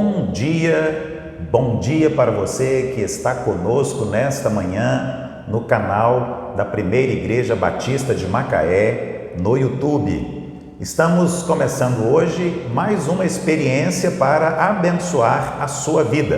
Bom dia para você que está conosco nesta manhã no canal da Primeira Igreja Batista de Macaé, no YouTube. Estamos começando hoje mais uma experiência para abençoar a sua vida.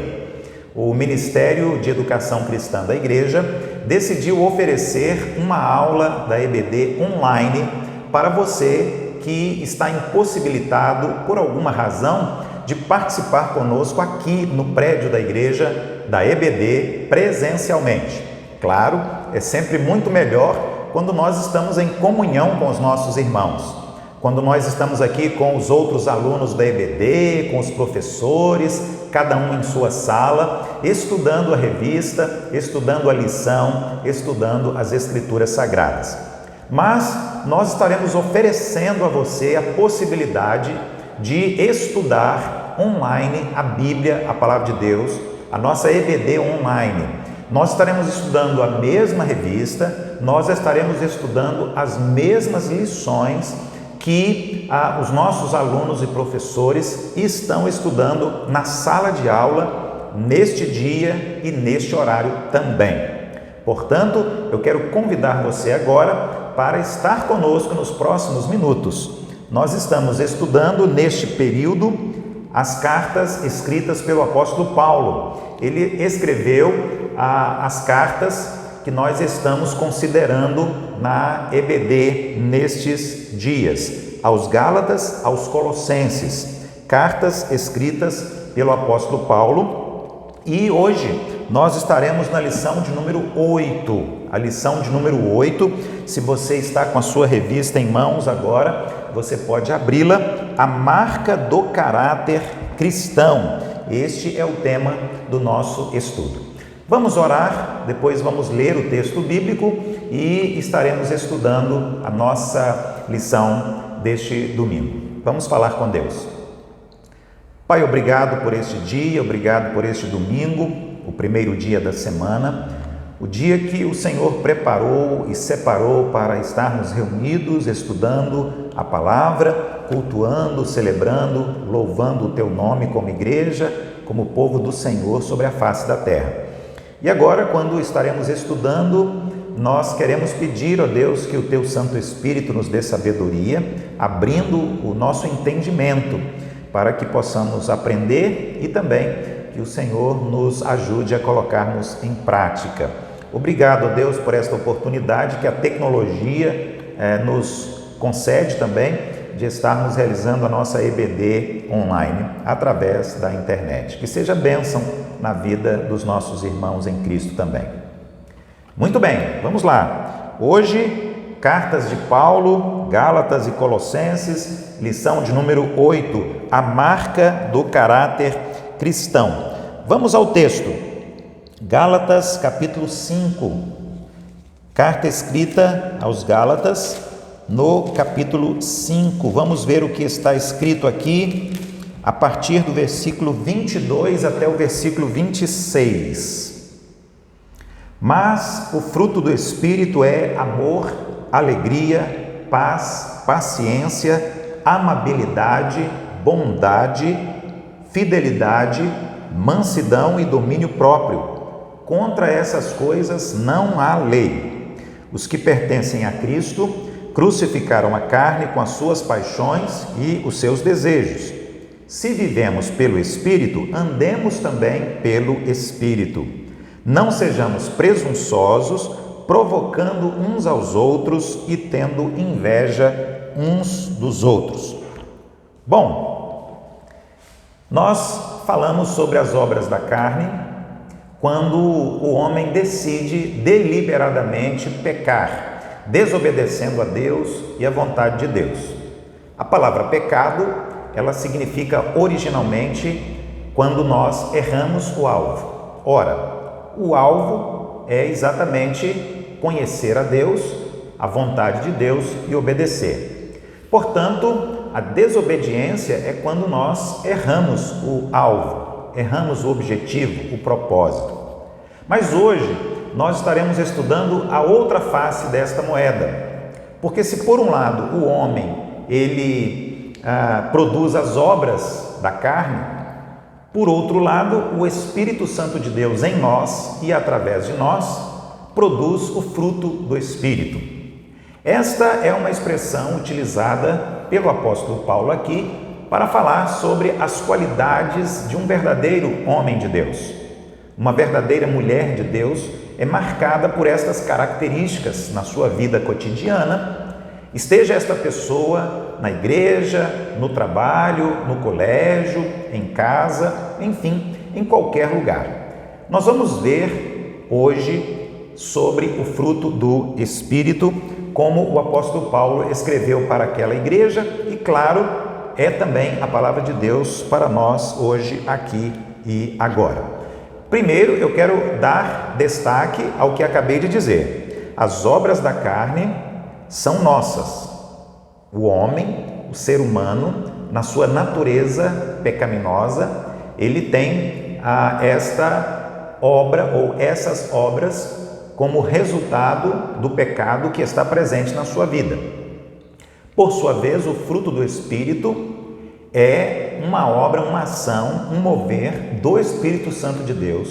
O Ministério de Educação Cristã da Igreja decidiu oferecer uma aula da EBD online para você que está impossibilitado por alguma razão de participar conosco aqui no prédio da igreja da EBD presencialmente. Claro, é sempre muito melhor quando nós estamos em comunhão com os nossos irmãos, quando nós estamos aqui com os outros alunos da EBD, com os professores, cada um em sua sala, estudando a revista, estudando a lição, estudando as Escrituras Sagradas. Mas nós estaremos oferecendo a você a possibilidade de estudar online a Bíblia, a Palavra de Deus, a nossa EBD online. Nós estaremos estudando a mesma revista, nós estaremos estudando as mesmas lições que os nossos alunos e professores estão estudando na sala de aula, neste dia e neste horário também. Portanto, eu quero convidar você agora para estar conosco nos próximos minutos. Nós estamos estudando neste período as cartas escritas pelo apóstolo Paulo. Ele escreveu as cartas que nós estamos considerando na EBD nestes dias, aos Gálatas, aos Colossenses, cartas escritas pelo apóstolo Paulo. E hoje nós estaremos na lição de número 8, a lição de número 8. Se você está com a sua revista em mãos agora, você pode abri-la, a marca do caráter cristão. Este é o tema do nosso estudo. Vamos orar, depois vamos ler o texto bíblico e estaremos estudando a nossa lição deste domingo. Vamos falar com Deus. Pai, obrigado por este dia, obrigado por este domingo, o primeiro dia da semana, o dia que o Senhor preparou e separou para estarmos reunidos, estudando a palavra, cultuando, celebrando, louvando o Teu nome como igreja, como povo do Senhor sobre a face da terra. E agora, quando estaremos estudando, nós queremos pedir a Deus que o Teu Santo Espírito nos dê sabedoria, abrindo o nosso entendimento, para que possamos aprender e também que o Senhor nos ajude a colocarmos em prática. Obrigado, Deus, por esta oportunidade que a tecnologia nos concede também de estarmos realizando a nossa EBD online através da internet. Que seja bênção na vida dos nossos irmãos em Cristo também. Muito bem, vamos lá. Hoje, cartas de Paulo, Gálatas e Colossenses, lição de número 8, a marca do caráter cristão. Vamos ao texto. Gálatas, capítulo 5. Carta escrita aos Gálatas, no capítulo 5. Vamos ver o que está escrito aqui, a partir do versículo 22 até o versículo 26. Mas o fruto do Espírito é amor, alegria, paz, paciência, amabilidade, bondade, fidelidade, mansidão e domínio próprio. Contra essas coisas não há lei. Os que pertencem a Cristo crucificaram a carne com as suas paixões e os seus desejos. Se vivemos pelo Espírito, andemos também pelo Espírito. Não sejamos presunçosos, provocando uns aos outros e tendo inveja uns dos outros. Bom, nós falamos sobre as obras da carne quando o homem decide deliberadamente pecar, desobedecendo a Deus e à vontade de Deus. A palavra pecado, ela significa originalmente quando nós erramos o alvo. Ora, o alvo é exatamente conhecer a Deus, a vontade de Deus e obedecer. Portanto, a desobediência é quando nós erramos o alvo, erramos o objetivo, o propósito. Mas hoje nós estaremos estudando a outra face desta moeda, porque se por um lado o homem ele produz as obras da carne, Por outro lado, o Espírito Santo de Deus em nós e através de nós produz o fruto do Espírito. Esta é uma expressão utilizada pelo apóstolo Paulo aqui para falar sobre as qualidades de um verdadeiro homem de Deus. Uma verdadeira mulher de Deus é marcada por estas características na sua vida cotidiana, esteja esta pessoa na igreja, no trabalho, no colégio, em casa, enfim, em qualquer lugar. Nós vamos ver hoje sobre o fruto do Espírito, como o apóstolo Paulo escreveu para aquela igreja e, claro, é também a palavra de Deus para nós hoje, aqui e agora. Primeiro, eu quero dar destaque ao que acabei de dizer. As obras da carne são nossas. O homem, o ser humano, na sua natureza pecaminosa, ele tem esta obra ou essas obras como resultado do pecado que está presente na sua vida. Por sua vez, o fruto do Espírito é uma obra, uma ação, um mover do Espírito Santo de Deus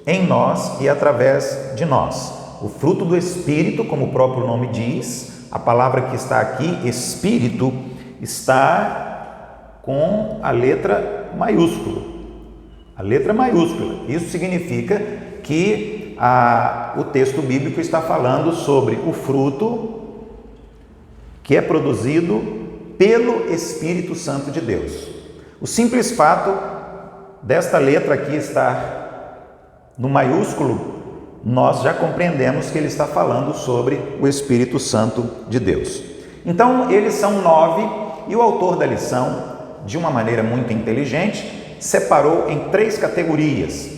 em nós e através de nós. O fruto do Espírito, como o próprio nome diz, a palavra que está aqui, Espírito, está com a letra maiúscula. A letra maiúscula. Isso significa que o texto bíblico está falando sobre o fruto que é produzido pelo Espírito Santo de Deus. O simples fato desta letra aqui estar no maiúsculo, nós já compreendemos que ele está falando sobre o Espírito Santo de Deus. Então, eles são 9 e o autor da lição, de uma maneira muito inteligente, separou em 3 categorias.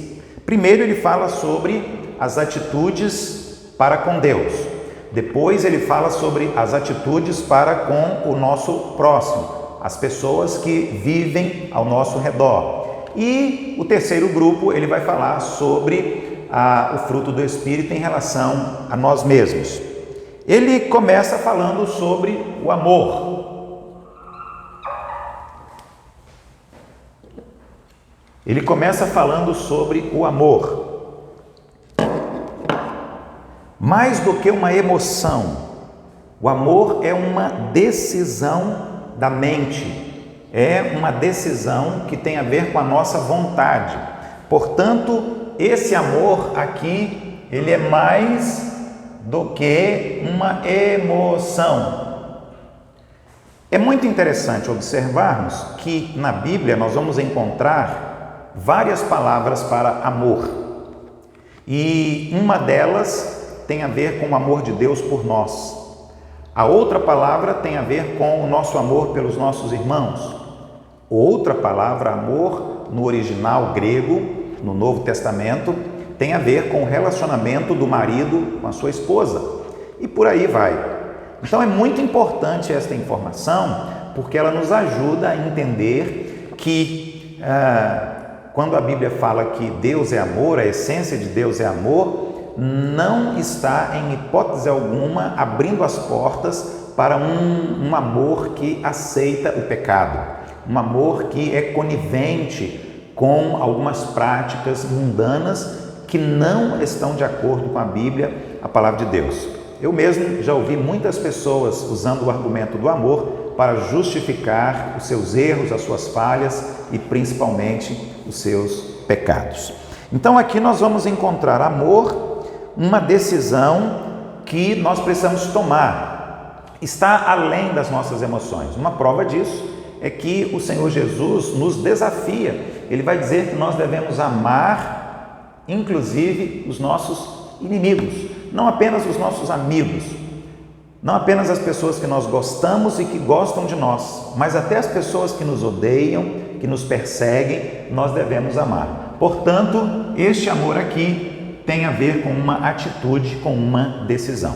Primeiro, ele fala sobre as atitudes para com Deus. Depois ele fala sobre as atitudes para com o nosso próximo, as pessoas que vivem ao nosso redor. E o terceiro grupo ele vai falar sobre o fruto do Espírito em relação a nós mesmos. Ele começa falando sobre o amor. Ele começa falando sobre o amor. Mais do que uma emoção, o amor é uma decisão da mente, é uma decisão que tem a ver com a nossa vontade. Portanto, esse amor aqui, ele é mais do que uma emoção. É muito interessante observarmos que na Bíblia nós vamos encontrar várias palavras para amor. E uma delas tem a ver com o amor de Deus por nós. A outra palavra tem a ver com o nosso amor pelos nossos irmãos. Outra palavra, amor, no original grego, no Novo Testamento, tem a ver com o relacionamento do marido com a sua esposa. E por aí vai. Então é muito importante esta informação, porque ela nos ajuda a entender que quando a Bíblia fala que Deus é amor, a essência de Deus é amor, não está em hipótese alguma abrindo as portas para um amor que aceita o pecado, um amor que é conivente com algumas práticas mundanas que não estão de acordo com a Bíblia, a palavra de Deus. Eu mesmo já ouvi muitas pessoas usando o argumento do amor para justificar os seus erros, as suas falhas e principalmente os seus pecados. Então aqui nós vamos encontrar amor, uma decisão que nós precisamos tomar, está além das nossas emoções. Uma prova disso é que o Senhor Jesus nos desafia. Ele vai dizer que nós devemos amar, inclusive, os nossos inimigos, não apenas os nossos amigos, não apenas as pessoas que nós gostamos e que gostam de nós, mas até as pessoas que nos odeiam, que nos perseguem, nós devemos amar. Portanto, este amor aqui tem a ver com uma atitude, com uma decisão.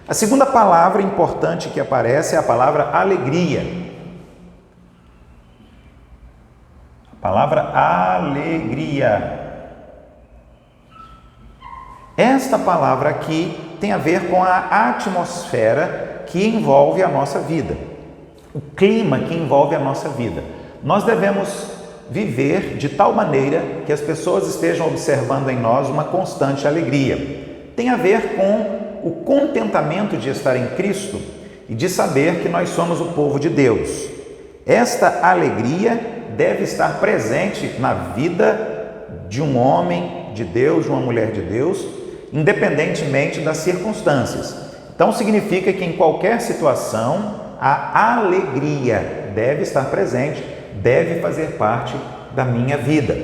A segunda palavra importante que aparece é a palavra alegria. A palavra alegria. Esta palavra aqui tem a ver com a atmosfera que envolve a nossa vida, o clima que envolve a nossa vida. Nós devemos viver de tal maneira que as pessoas estejam observando em nós uma constante alegria. Tem a ver com o contentamento de estar em Cristo e de saber que nós somos o povo de Deus. Esta alegria deve estar presente na vida de um homem de Deus, de uma mulher de Deus, independentemente das circunstâncias. Então significa que em qualquer situação a alegria deve estar presente, deve fazer parte da minha vida.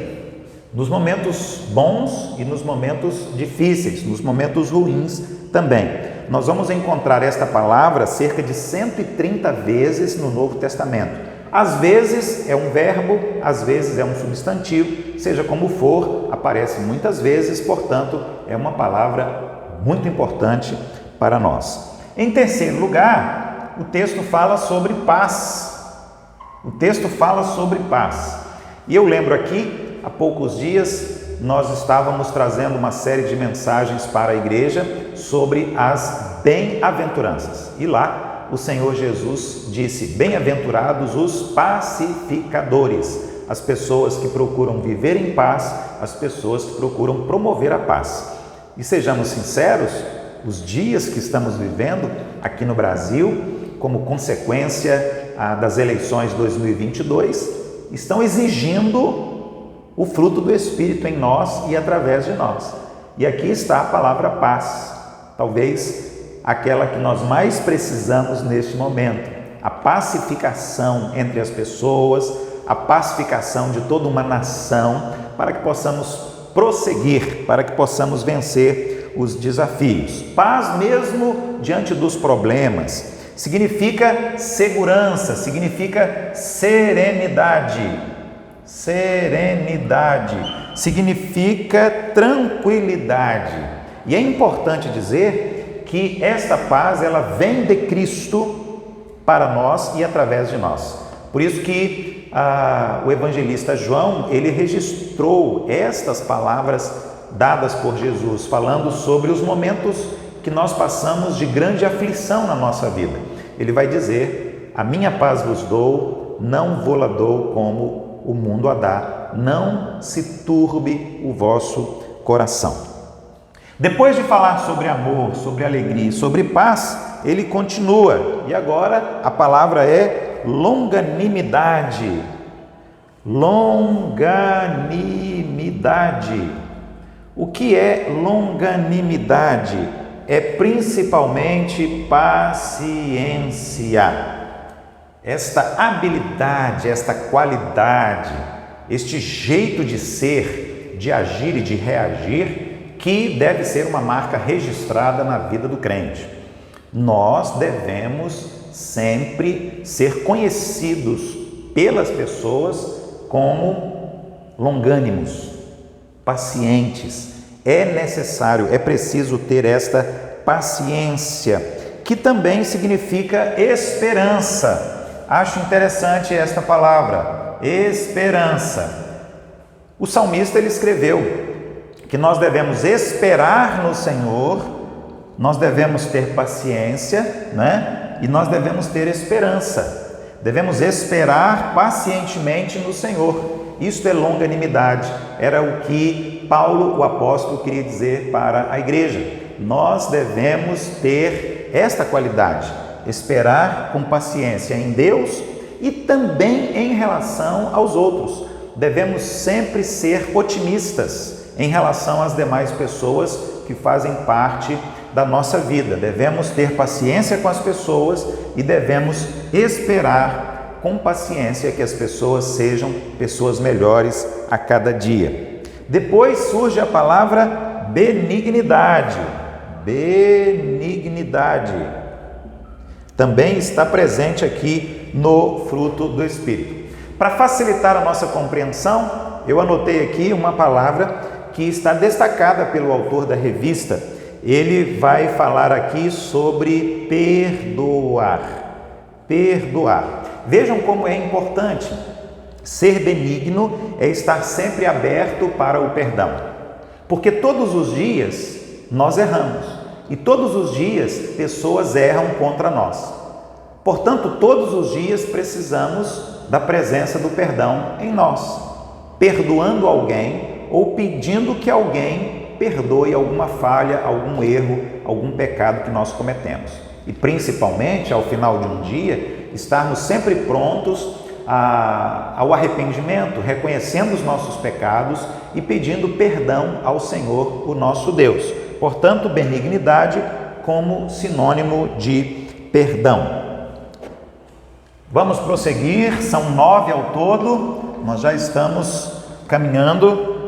Nos momentos bons e nos momentos difíceis, nos momentos ruins também. Nós vamos encontrar esta palavra cerca de 130 vezes no Novo Testamento. Às vezes é um verbo, às vezes é um substantivo, seja como for, aparece muitas vezes, portanto, é uma palavra muito importante para nós. Em terceiro lugar, o texto fala sobre paz. O texto fala sobre paz. E eu lembro aqui, há poucos dias, nós estávamos trazendo uma série de mensagens para a igreja sobre as bem-aventuranças. E lá, o Senhor Jesus disse: bem-aventurados os pacificadores, as pessoas que procuram viver em paz, as pessoas que procuram promover a paz. E sejamos sinceros, os dias que estamos vivendo aqui no Brasil, como consequência das eleições de 2022, estão exigindo o fruto do Espírito em nós e através de nós. E aqui está a palavra paz, talvez aquela que nós mais precisamos neste momento, a pacificação entre as pessoas, a pacificação de toda uma nação, para que possamos prosseguir, para que possamos vencer os desafios. Paz mesmo diante dos problemas, significa segurança, significa serenidade, significa tranquilidade. E é importante dizer que esta paz, ela vem de Cristo para nós e através de nós. Por isso que o evangelista João, ele registrou estas palavras dadas por Jesus, falando sobre os momentos que nós passamos de grande aflição na nossa vida. Ele vai dizer: a minha paz vos dou, não vou-la dou como o mundo a dá, não se turbe o vosso coração. Depois de falar sobre amor, sobre alegria e sobre paz, ele continua. E agora a palavra é longanimidade. Longanimidade. O que é longanimidade? É principalmente paciência. Esta habilidade, esta qualidade, este jeito de ser, de agir e de reagir, que deve ser uma marca registrada na vida do crente. Nós devemos sempre ser conhecidos pelas pessoas como longânimos, pacientes. É necessário, é preciso ter esta paciência, que também significa esperança. Acho interessante esta palavra, esperança. O salmista, ele escreveu que nós devemos esperar no Senhor, nós devemos ter paciência, né? E nós devemos ter esperança. Devemos esperar pacientemente no Senhor. Isto é longanimidade. Era o que Paulo, o apóstolo, queria dizer para a igreja. Nós devemos ter esta qualidade, esperar com paciência em Deus e também em relação aos outros. Devemos sempre ser otimistas em relação às demais pessoas que fazem parte da nossa vida. Devemos ter paciência com as pessoas e devemos esperar com paciência que as pessoas sejam pessoas melhores a cada dia. Depois surge a palavra benignidade. Benignidade também está presente aqui no fruto do Espírito. Para facilitar a nossa compreensão, eu anotei aqui uma palavra que está destacada pelo autor da revista. Ele vai falar aqui sobre perdoar. Perdoar. Vejam como é importante. Ser benigno é estar sempre aberto para o perdão. Porque todos os dias nós erramos. E todos os dias pessoas erram contra nós. Portanto, todos os dias precisamos da presença do perdão em nós. perdoando alguém ou pedindo que alguém perdoe alguma falha, algum erro, algum pecado que nós cometemos. E principalmente, ao final de um dia, estarmos sempre prontos ao arrependimento, reconhecendo os nossos pecados e pedindo perdão ao Senhor, o nosso Deus. Portanto, benignidade como sinônimo de perdão. Vamos prosseguir, são 9 ao todo, nós já estamos caminhando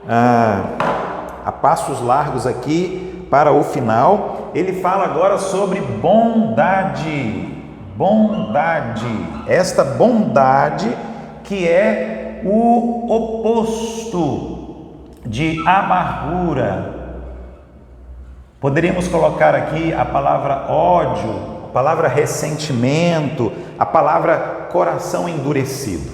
a passos largos aqui para o final. Ele fala agora sobre bondade. Bondade, esta bondade que é o oposto de amargura. Poderíamos colocar aqui a palavra ódio, a palavra ressentimento, a palavra coração endurecido.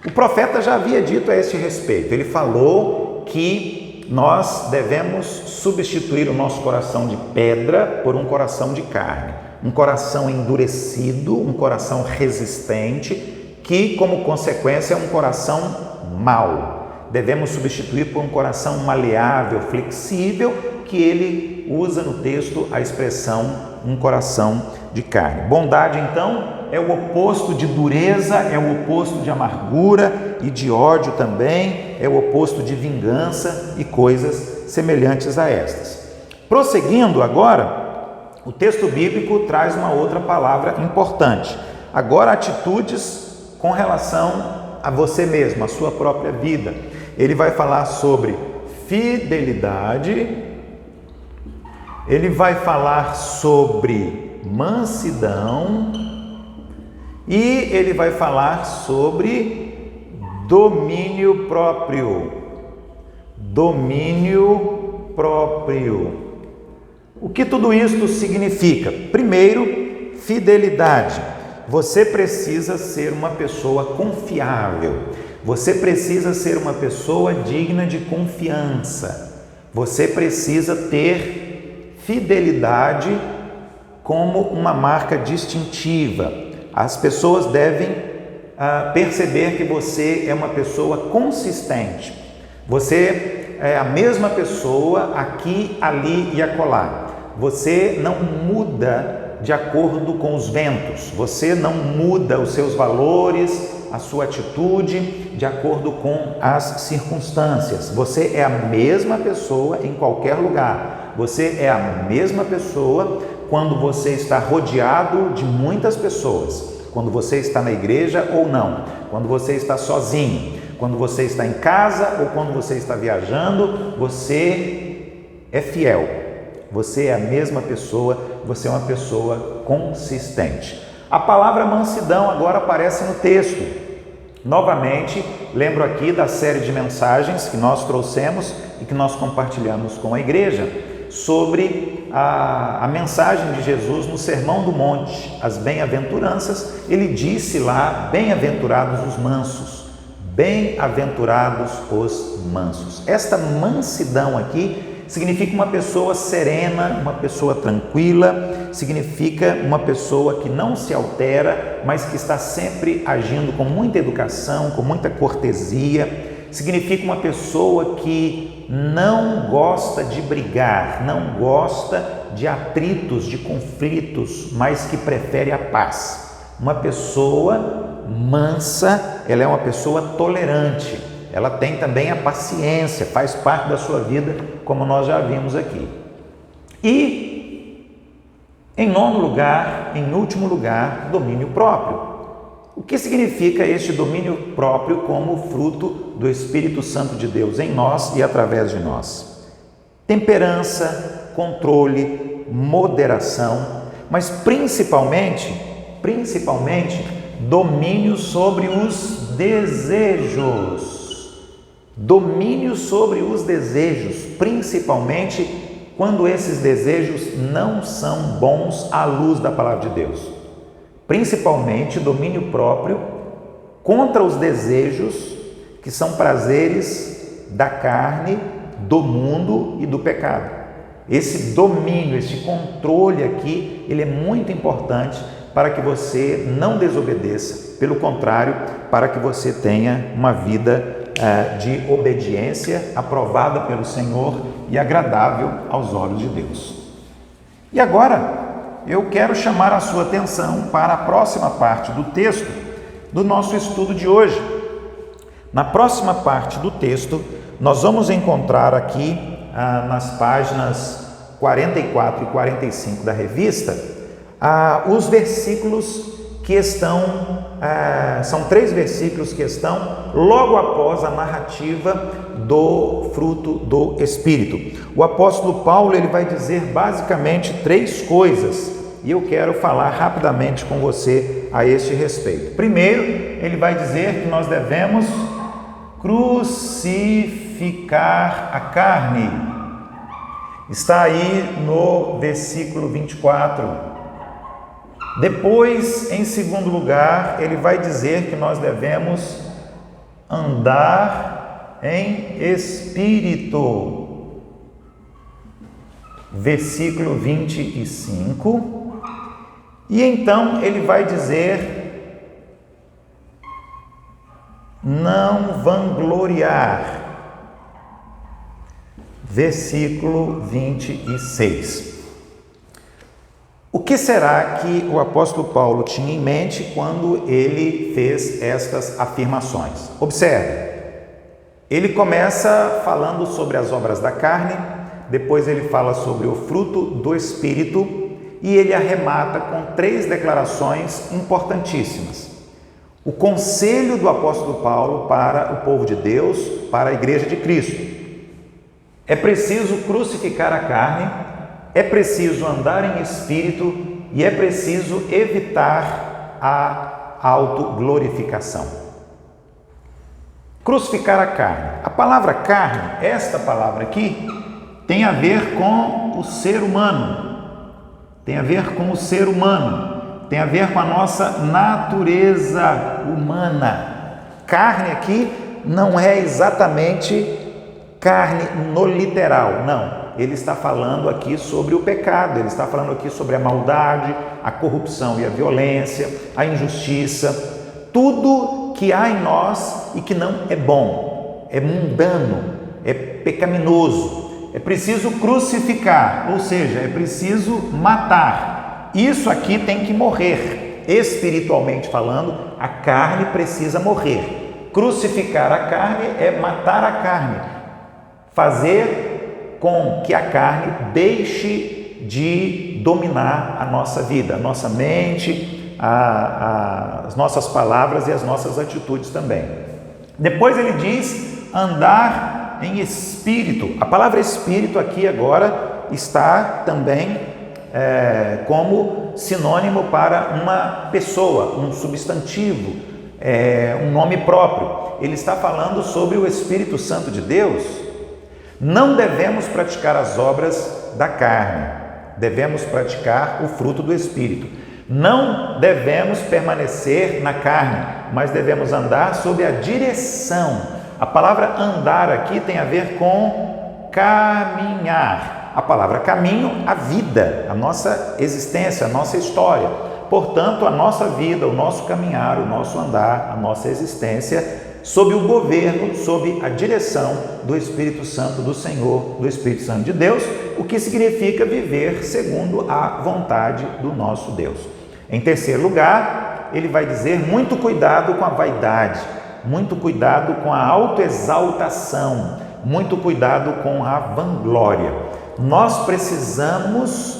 O profeta já havia dito a este respeito, ele falou que nós devemos substituir o nosso coração de pedra por um coração de carne. Um coração endurecido, um coração resistente, que como consequência é um coração mau. Devemos substituir por um coração maleável, flexível, que ele usa no texto a expressão um coração de carne. Bondade, então, é o oposto de dureza, é o oposto de amargura e de ódio também, é o oposto de vingança e coisas semelhantes a estas. Prosseguindo agora, o texto bíblico traz uma outra palavra importante. Agora, atitudes com relação a você mesmo, a sua própria vida. Ele vai falar sobre fidelidade, ele vai falar sobre mansidão e ele vai falar sobre domínio próprio. Domínio próprio. O que tudo isto significa? Primeiro, fidelidade. Você precisa ser uma pessoa confiável. Você precisa ser uma pessoa digna de confiança. Você precisa ter fidelidade como uma marca distintiva. As pessoas devem perceber que você é uma pessoa consistente. Você é a mesma pessoa aqui, ali e acolá. Você não muda de acordo com os ventos, você não muda os seus valores, a sua atitude de acordo com as circunstâncias. Você é a mesma pessoa em qualquer lugar. Você é a mesma pessoa quando você está rodeado de muitas pessoas, quando você está na igreja ou não, quando você está sozinho, quando você está em casa ou quando você está viajando, você é fiel. Você é a mesma pessoa, você é uma pessoa consistente. A palavra mansidão agora aparece no texto. Novamente, lembro aqui da série de mensagens que nós trouxemos e que nós compartilhamos com a igreja sobre a mensagem de Jesus no Sermão do Monte, as bem-aventuranças. Ele disse lá, bem-aventurados os mansos, bem-aventurados os mansos. Esta mansidão aqui significa uma pessoa serena, uma pessoa tranquila, significa uma pessoa que não se altera, mas que está sempre agindo com muita educação, com muita cortesia, significa uma pessoa que não gosta de brigar, não gosta de atritos, de conflitos, mas que prefere a paz. Uma pessoa mansa, ela é uma pessoa tolerante. Ela tem também a paciência, faz parte da sua vida, como nós já vimos aqui. E, em nono lugar, em último lugar, domínio próprio. O que significa este domínio próprio como fruto do Espírito Santo de Deus em nós e através de nós? Temperança, controle, moderação, mas principalmente, domínio sobre os desejos. Domínio sobre os desejos, principalmente quando esses desejos não são bons à luz da palavra de Deus. Principalmente domínio próprio contra os desejos que são prazeres da carne, do mundo e do pecado. Esse domínio, esse controle aqui, ele é muito importante para que você não desobedeça, pelo contrário, para que você tenha uma vida de obediência, aprovada pelo Senhor e agradável aos olhos de Deus. E agora, eu quero chamar a sua atenção para a próxima parte do texto do nosso estudo de hoje. Na próxima parte do texto, nós vamos encontrar aqui, nas páginas 44 e 45 da revista, os versículos que estão, são 3 versículos que estão logo após a narrativa do fruto do Espírito. O apóstolo Paulo, ele vai dizer basicamente 3 coisas, e eu quero falar rapidamente com você a este respeito. Primeiro, ele vai dizer que nós devemos crucificar a carne. Está aí no versículo 24. Depois, em segundo lugar, ele vai dizer que nós devemos andar em espírito. Versículo 25. E então ele vai dizer: não vangloriar. Versículo 26. O que será que o apóstolo Paulo tinha em mente quando ele fez estas afirmações? Observe, ele começa falando sobre as obras da carne, depois ele fala sobre o fruto do Espírito e ele arremata com 3 declarações importantíssimas. O conselho do apóstolo Paulo para o povo de Deus, para a igreja de Cristo. É preciso crucificar a carne, é preciso andar em espírito e é preciso evitar a autoglorificação. Crucificar a carne. A palavra carne, esta palavra aqui, tem a ver com o ser humano. Tem a ver com o ser humano. Tem a ver com a nossa natureza humana. Carne aqui não é exatamente carne no literal, não. Ele está falando aqui sobre o pecado, ele está falando aqui sobre a maldade, a corrupção e a violência, a injustiça, tudo que há em nós e que não é bom, é mundano, é pecaminoso. É preciso crucificar, ou seja, é preciso matar. Isso aqui tem que morrer. Espiritualmente falando, a carne precisa morrer. Crucificar a carne é matar a carne, fazer com que a carne deixe de dominar a nossa vida, a nossa mente, as nossas palavras e as nossas atitudes também. Depois ele diz andar em espírito. A palavra espírito aqui agora está também como sinônimo para uma pessoa, um substantivo, um nome próprio. Ele está falando sobre o Espírito Santo de Deus. Não devemos praticar as obras da carne, devemos praticar o fruto do Espírito. Não devemos permanecer na carne, mas devemos andar sob a direção. A palavra andar aqui tem a ver com caminhar. A palavra caminho, a vida, a nossa existência, a nossa história. Portanto, a nossa vida, o nosso caminhar, o nosso andar, a nossa existência, sob o governo, sob a direção do Espírito Santo do Senhor, do Espírito Santo de Deus, o que significa viver segundo a vontade do nosso Deus. Em terceiro lugar, ele vai dizer muito cuidado com a vaidade, muito cuidado com a autoexaltação, muito cuidado com a vanglória. Nós precisamos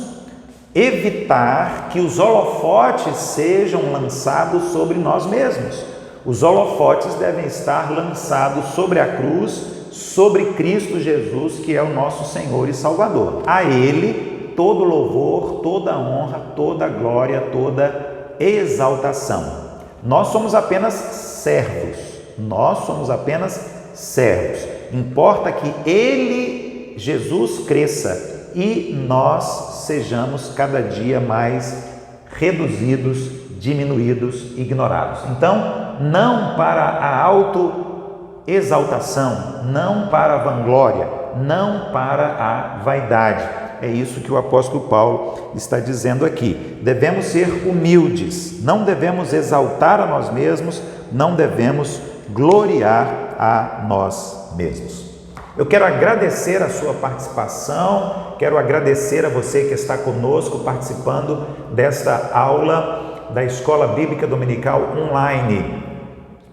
evitar que os holofotes sejam lançados sobre nós mesmos. Os holofotes devem estar lançados sobre a cruz, sobre Cristo Jesus, que é o nosso Senhor e Salvador. A Ele todo louvor, toda honra, toda glória, toda exaltação. Nós somos apenas servos. Nós somos apenas servos. Importa que Ele, Jesus, cresça e nós sejamos cada dia mais reduzidos, diminuídos, ignorados. Então, não para a autoexaltação, não para a vanglória, não para a vaidade. É isso que o apóstolo Paulo está dizendo aqui. Devemos ser humildes, não devemos exaltar a nós mesmos, não devemos gloriar a nós mesmos. Eu quero agradecer a sua participação, quero agradecer a você que está conosco participando desta aula da Escola Bíblica Dominical Online.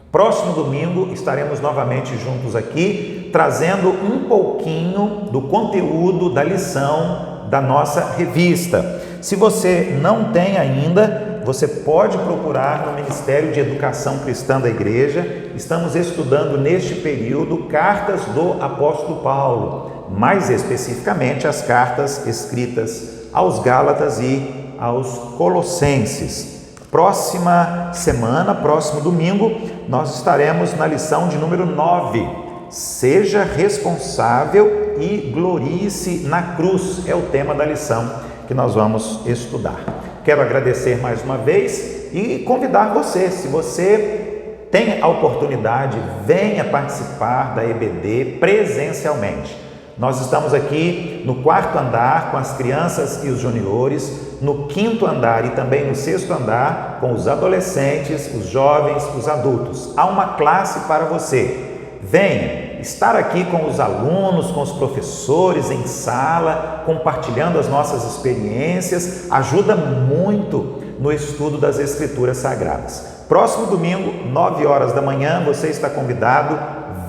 Próximo domingo estaremos novamente juntos aqui, trazendo um pouquinho do conteúdo da lição da nossa revista. Se você não tem ainda, você pode procurar no Ministério de Educação Cristã da Igreja. Estamos estudando neste período cartas do apóstolo Paulo, mais especificamente as cartas escritas aos Gálatas e aos Colossenses. Próxima semana, próximo domingo, nós estaremos na lição de número 9. Seja responsável e glorie-se na cruz. É o tema da lição que nós vamos estudar. Quero agradecer mais uma vez e convidar você, se você tem a oportunidade, venha participar da EBD presencialmente. Nós estamos aqui no 4º andar com as crianças e os juniores, no 5º andar e também no 6º andar com os adolescentes, os jovens, os adultos. Há uma classe para você. Venha estar aqui com os alunos, com os professores em sala, compartilhando as nossas experiências, ajuda muito no estudo das Escrituras Sagradas. Próximo domingo, 9 horas da manhã, você está convidado,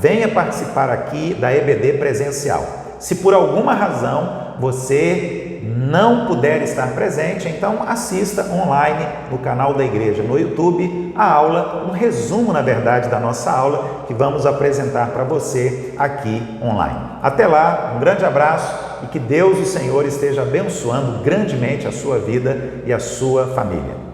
venha participar aqui da EBD presencial. Se por alguma razão você não puder estar presente, então assista online no canal da igreja no YouTube a aula, um resumo na verdade da nossa aula que vamos apresentar para você aqui online. Até lá, um grande abraço e que Deus, o Senhor, esteja abençoando grandemente a sua vida e a sua família.